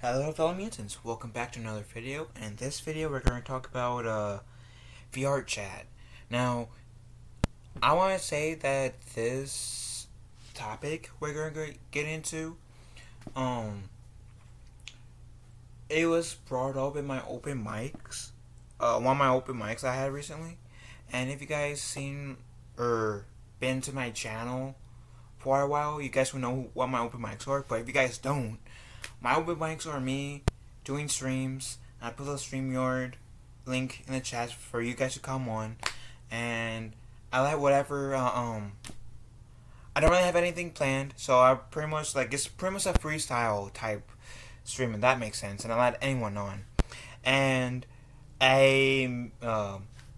Hello fellow mutants, welcome back to another video, and in this video we're going to talk about VR chat. Now, I want to say that this topic we're going to get into, it was brought up in my open mics, one of my open mics I had recently, and if you guys seen or been to my channel for a while, you guys will know what my open mics are, but if you guys don't, my open mics are me doing streams. I put the StreamYard link in the chat for you guys to come on, and I like whatever. I don't really have anything planned, so I pretty much it's pretty much a freestyle type stream, and that makes sense. And I let anyone on, and I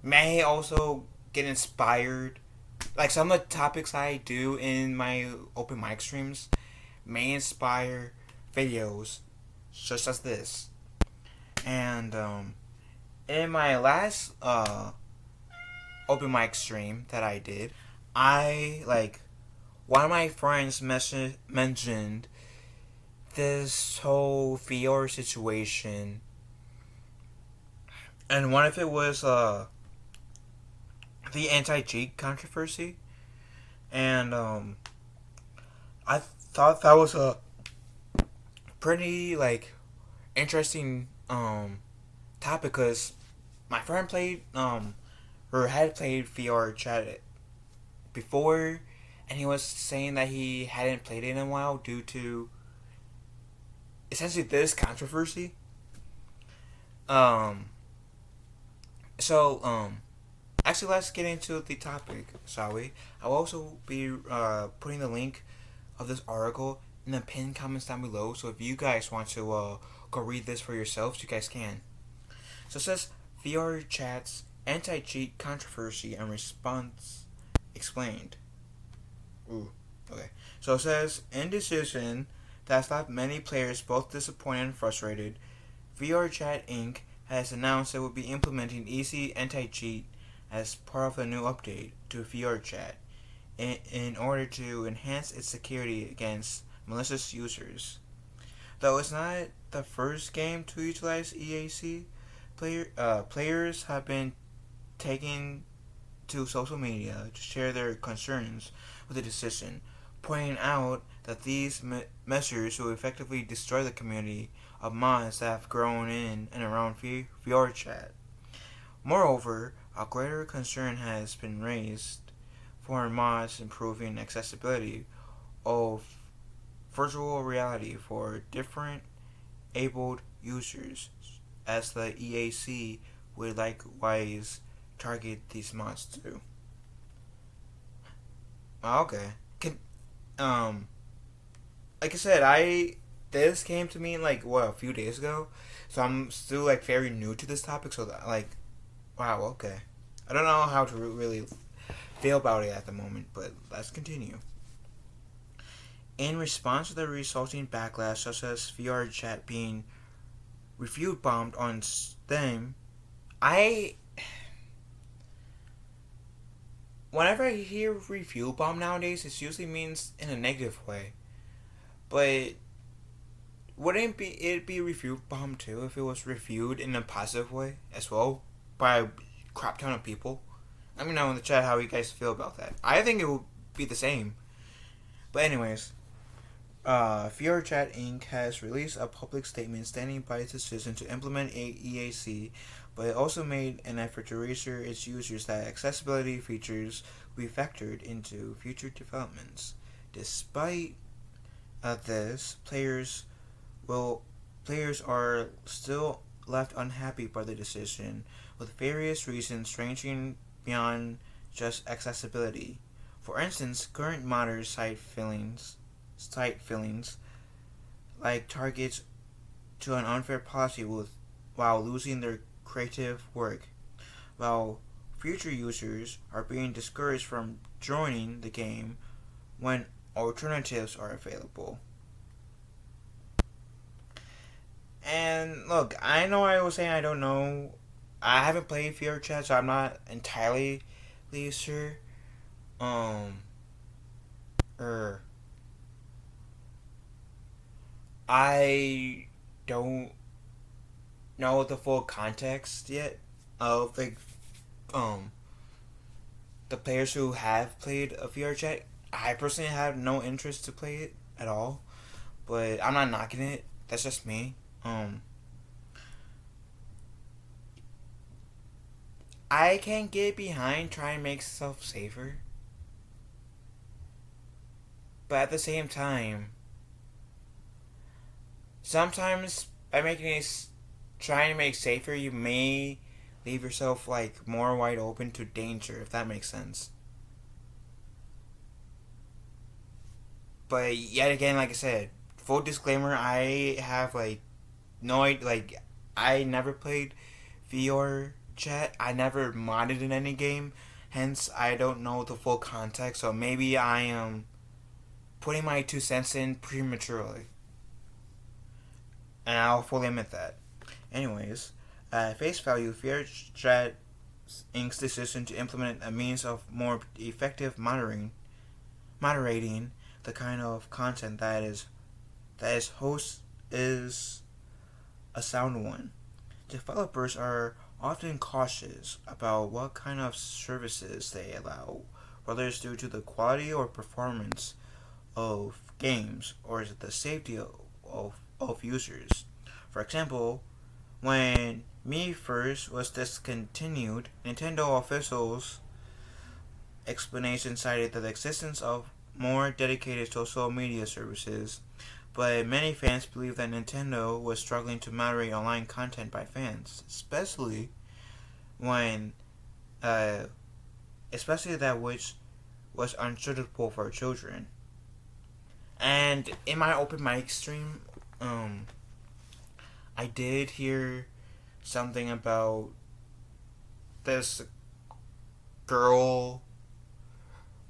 may also get inspired. Like some of the topics I do in my open mic streams may inspire videos such as this. And in my last open mic stream that I did, one of my friends mentioned this whole VR situation, and one of it was the anti-cheat controversy, and I thought that was a pretty interesting topic, because my friend played or had played VR chat before, and he was saying that he hadn't played it in a while due to essentially this controversy. So actually, let's get into the topic, shall we? I'll also be putting the link of this article in the pinned comments down below, so if you guys want to go read this for yourselves, you guys can. So it says, VR chats, anti-cheat controversy and response explained. Ooh, okay. So it says, in decision that's left many players both disappointed and frustrated, VR Chat Inc. has announced it will be implementing easy anti-cheat as part of a new update to VR Chat in order to enhance its security against malicious users. Though it's not the first game to utilize EAC, players have been taking to social media to share their concerns with the decision, pointing out that these measures will effectively destroy the community of mods that have grown in and around VR chat. Moreover, a greater concern has been raised for mods improving accessibility of virtual reality for different abled users, as the EAC would likewise target these mods too. Okay. Like I said, this came to me a few days ago, so I'm still very new to this topic. So wow, okay. I don't know how to really feel about it at the moment, but let's continue. In response to the resulting backlash, such as VR chat being review bombed on Steam, whenever I hear review bomb nowadays, it usually means in a negative way. But wouldn't it be review bomb too if it was reviewed in a positive way as well by a crap ton of people? Let me know in the chat how you guys feel about that. I think it would be the same. But anyways, VRChat Inc. has released a public statement standing by its decision to implement EAC, but it also made an effort to reassure its users that accessibility features will be factored into future developments. Despite this, players are still left unhappy by the decision, with various reasons ranging beyond just accessibility. For instance, current modders cite feelings like targets to an unfair policy while losing their creative work, while future users are being discouraged from joining the game when alternatives are available. And look, I know I was saying I don't know. I haven't played VR chat, so I'm not entirely sure. I don't know the full context yet of um the players who have played a VR chat. I personally have no interest to play it at all, but I'm not knocking it. That's just me. I can get behind trying to make stuff safer, but at the same time, sometimes by making it trying to make safer, you may leave yourself like more wide open to danger, if that makes sense. But yet again, like I said, full disclaimer: I have like no like I never played VR chat. I never modded in any game. Hence, I don't know the full context. So maybe I am putting my 2 cents in prematurely, and I'll fully admit that. Anyways, at face value, VR chat Inc.'s decision to implement a means of more effective moderating the kind of content that is host is a sound one. Developers are often cautious about what kind of services they allow, whether it's due to the quality or performance of games or is it the safety of users. For example, when Miiverse was discontinued, Nintendo officials' explanation cited the existence of more dedicated social media services, but many fans believe that Nintendo was struggling to moderate online content by fans, when, uh, especially that which was unsuitable for children. And in my open mic stream, I did hear something about this girl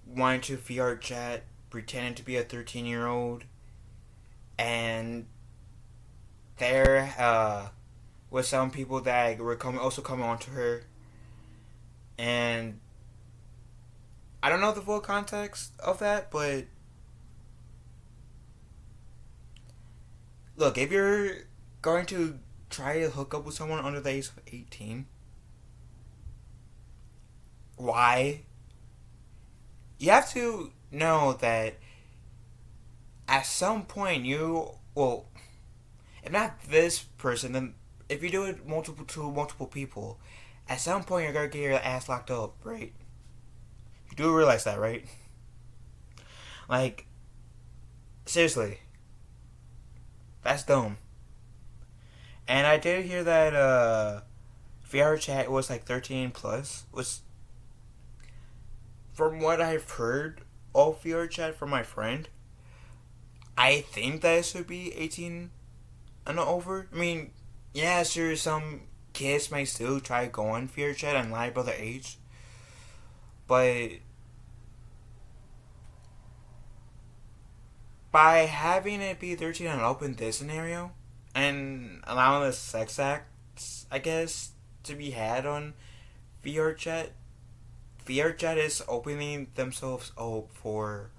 wanting to VR chat, pretending to be a 13-year-old, and there was some people that were also coming onto her, and I don't know the full context of that, but look, if you're going to try to hook up with someone under the age of 18, why? You have to know that at some point if not this person, then if you do it to multiple people, at some point you're gonna get your ass locked up, right? You do realize that, right? Like, seriously, that's dumb. And I did hear that VR chat was like 13 plus, which from what I've heard of VR chat from my friend, I think that it should be 18 and over. I mean, yeah, sure, some kids might still try to go on VR chat and lie about their age, but by having it be 13 and up in this scenario, and allowing the sex acts, I guess, to be had on VR chat, VR chat is opening themselves up for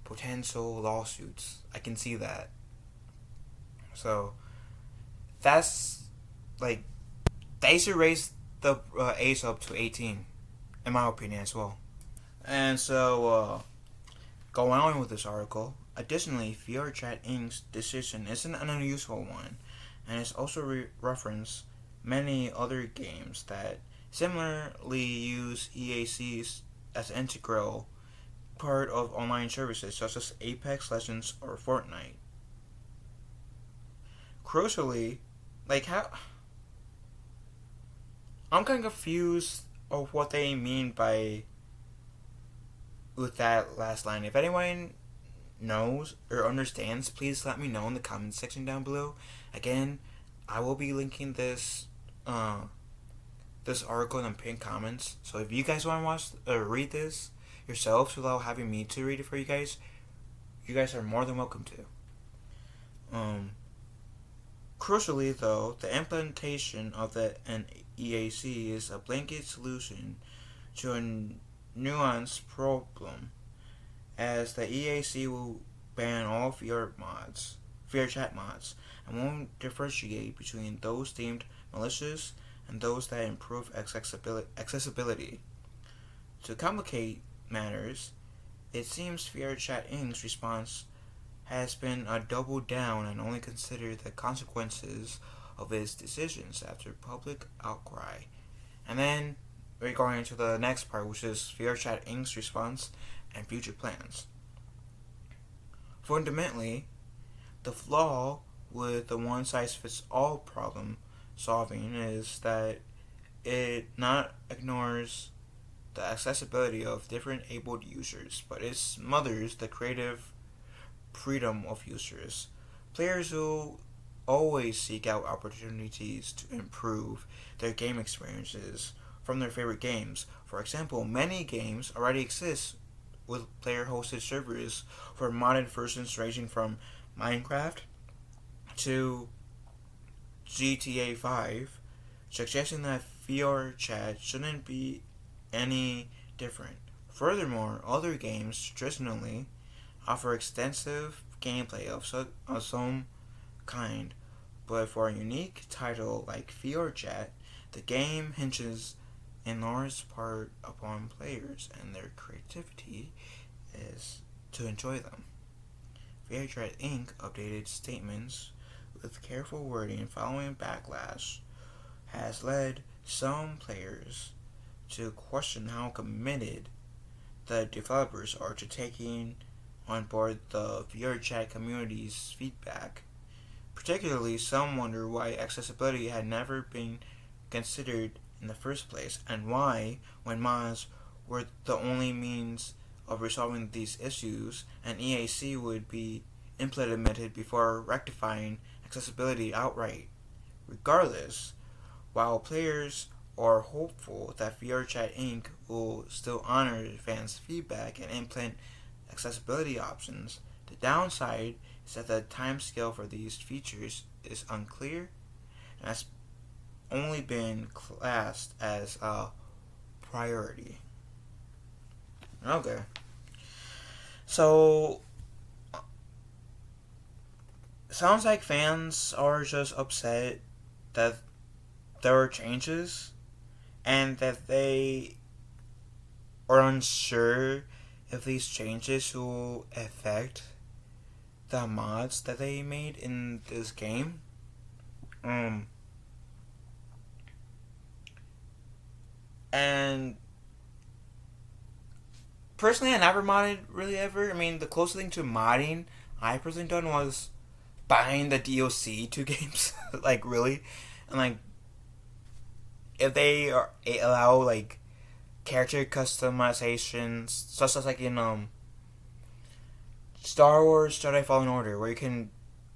potential lawsuits. I can see that. So that's like they should raise the age up to 18, in my opinion as well. And so going on with this article. Additionally, VR Chat Inc.'s decision isn't an unusual one, and it's also referenced many other games that similarly use EACs as an integral part of online services such as Apex Legends or Fortnite. Crucially, like how I'm kind of confused of what they mean by with that last line. If anyone knows or understands, please let me know in the comment section down below. Again, I will be linking this article in the pinned comments. So if you guys want to watch or read this yourselves without having me to read it for you guys are more than welcome to. Crucially, though, the implementation of an EAC is a blanket solution to a nuanced problem, as the EAC will ban all VR mods, VRChat mods and won't differentiate between those deemed malicious and those that improve accessibility. To complicate matters, it seems VRChat Inc.'s response has been a double down and only consider the consequences of its decisions after public outcry. And then we're going into the next part, which is VRChat Inc.'s response and future plans. Fundamentally, the flaw with the one-size-fits-all problem solving is that it not ignores the accessibility of different abled users, but it smothers the creative freedom of users. Players who always seek out opportunities to improve their game experiences from their favorite games. For example, many games already exist with player-hosted servers for modded versions ranging from Minecraft to GTA 5, suggesting that VR chat shouldn't be any different. Furthermore, other games traditionally offer extensive gameplay of some kind, but for a unique title like VR chat, the game hinges in large part upon players and their creativity is to enjoy them. VRChat Inc. updated statements with careful wording following backlash has led some players to question how committed the developers are to taking on board the VRChat community's feedback. Particularly, some wonder why accessibility had never been considered in the first place, and why, when mods were the only means of resolving these issues, an EAC would be implemented before rectifying accessibility outright. Regardless, while players are hopeful that VRChat Inc. will still honor fans' feedback and implement accessibility options, the downside is that the timescale for these features is unclear and has only been classed as a priority. Okay. So, sounds like fans are just upset that there are changes and that they are unsure if these changes will affect the mods that they made in this game. And personally, I never modded really ever. I mean, the closest thing to modding I personally done was buying the DLC to games. Like, really. And, like, if they allow, like, character customizations, such as, like, in, Star Wars Jedi Fallen Order, where you can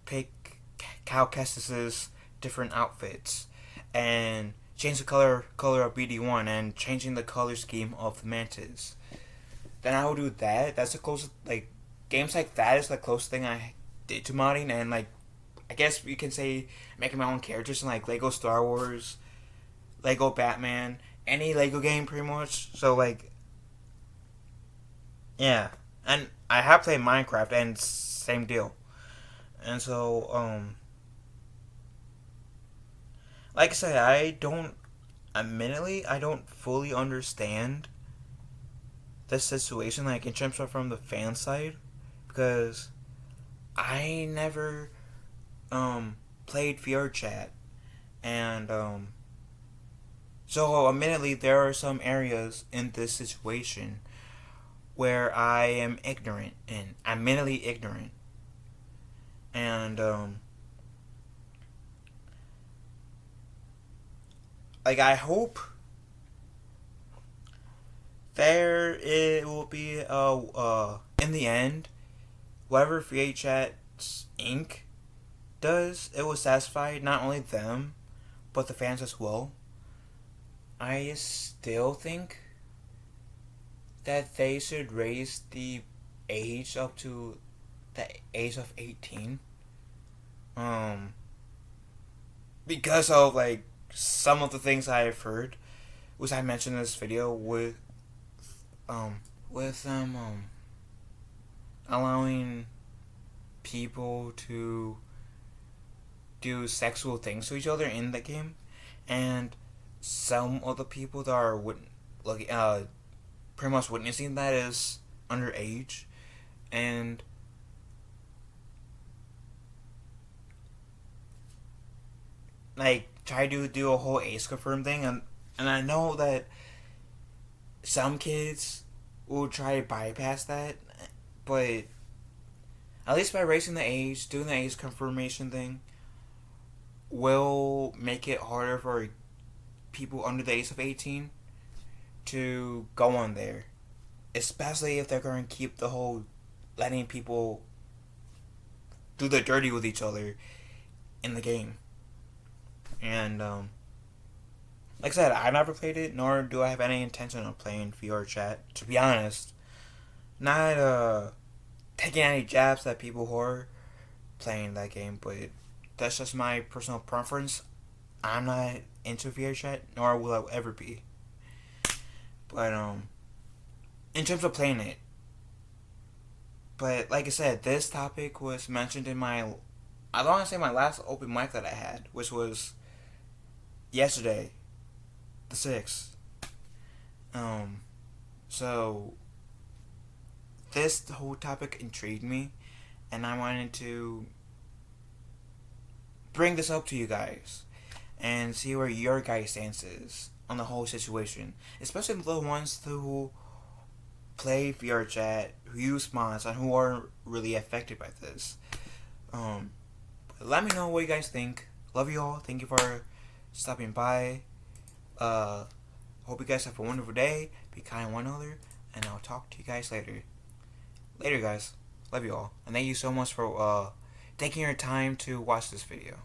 pick Cal Kestis's different outfits, and change the color of BD1, and changing the color scheme of the Mantis. Then I will do that. That's the closest, like, games like that is the closest thing I did to modding, and, like, I guess you can say making my own characters in, like, Lego Star Wars, Lego Batman, any Lego game pretty much. So, like, yeah. And I have played Minecraft, and same deal. And so, like I said, I don't fully understand this situation, like, in terms of from the fan side, because I never, played VRChat, and, so admittedly, there are some areas in this situation where I am ignorant, and I'm mentally ignorant. And, like, I hope there it will be, in the end, whatever VRChat Inc. does, it will satisfy not only them, but the fans as well. I still think that they should raise the age up to the age of 18. Because of, like, some of the things I have heard, which I mentioned in this video, with them allowing people to do sexual things to each other in the game, and some of the people that are pretty much witnessing that is underage, and like try to do a whole age confirm thing, and I know that some kids will try to bypass that, but at least by raising the age, doing the age confirmation thing, will make it harder for people under the age of 18 to go on there. Especially if they're going to keep the whole letting people do the dirty with each other in the game. And, like I said, I never played it, nor do I have any intention of playing VR chat, to be honest. Not, taking any jabs at people who are playing that game, but that's just my personal preference. I'm not into VR chat, nor will I ever be. But in terms of playing it, but like I said, this topic was mentioned in I don't want to say my last open mic that I had, which was yesterday, the 6th. So this whole topic intrigued me, and I wanted to bring this up to you guys and see where your guys' stance is on the whole situation, especially the ones who play VR chat, who use mods, and who are really affected by this. Let me know what you guys think. Love you all. Thank you for stopping by. Hope you guys have a wonderful day. Be kind to one another, and I'll talk to you guys later. Later, guys. Love you all, and thank you so much for taking your time to watch this video.